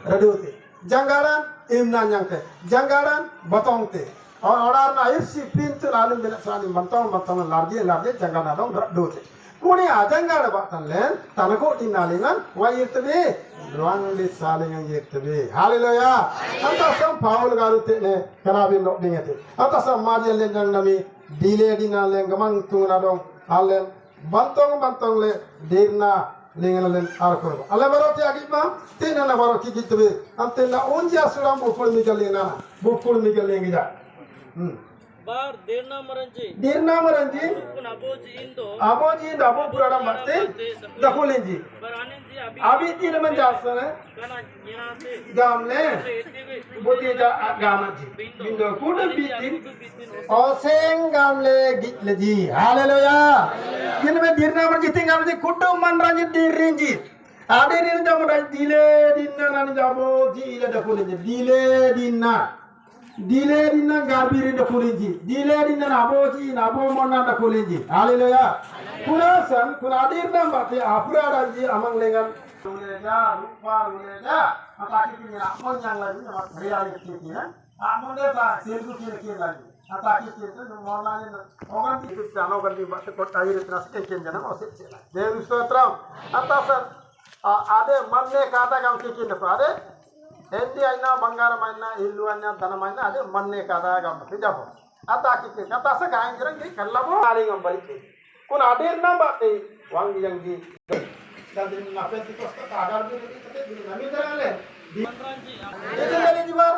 radute. Janggalan imnan yang te. Janggalan batong te. Orang air si pintu lalu bilang soal bantong large janggalan dong radute. Kuni ajanggal batan len tanako dinalingan wa yirtebe ruang li salingan yirtebe. Haleluya. Antasam Paul garute ne kanabin no dingete. Antasam majel len jang nami dile dinalen gamang tungna dong halen bantong le dirna lengan arkor ala baroti agitma tena na baroti gitbe antena onja suram bukul migal lenga bar dirna maranji kun aboji indo abo purada matte dakulenji bar anenji abi tin man jasana kana ginate gamle boti ja gamaji bindo kudu bitin oseng gamle gitleji haleluya ginme dirna maranji tingamji kudu man ranji dirinji ade din jamra dile dinna nan jabo ji ila dakulenji dile dinna garbiri dakulenji dile dinna aboji nabo monna dakulenji haleluya kunasan kunadirna mate apurada ji amang lengan uleja rupar uleja ataki tinira amon yang lagi nama reality tina amon deta selgu kira lagi ataki tinira monna ni ogan ti jano gandi batte ko tayir tras eken jana ose chela devu stotram atasan ade manne kata kam tikin ade Endi aina bangaram aina illu aina dhanam aina ade manne kada gam tijabo ata kikke kata sa gain jira gi kallabo alingam balike kun adir na bate wangi yangi dadin na penti kosta agar bi kete bi nami darale manranji edele jibar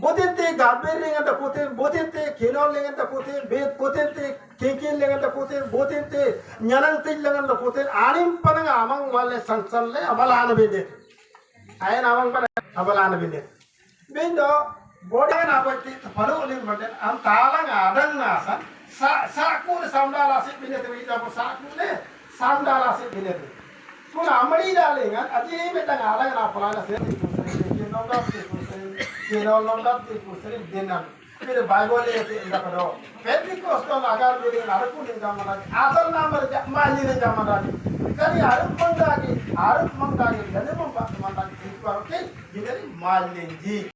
botente gadber lenga ta poten botente kenol lenga ta poten bet potente kenken lenga ta poten botente nyanang til lenga ta poten anim pananga amang wale sansalle abalana bede ayen amang pada abalana binde bindo bodan apa ti palu ulin bodan am talang adang nasa saku samdala sit binde te ida po saku ne samdala sit binde te kun amari dalengan ati metang adang na palana se ti kinolongap ti kusri dinan फिर बाइबल ले ते इंदा करो Pentecost agar bide araku ni jamana adar number mali ni jamana kani aruk mangdagi dane mamba mandagi ti ko ke gidari mal lenji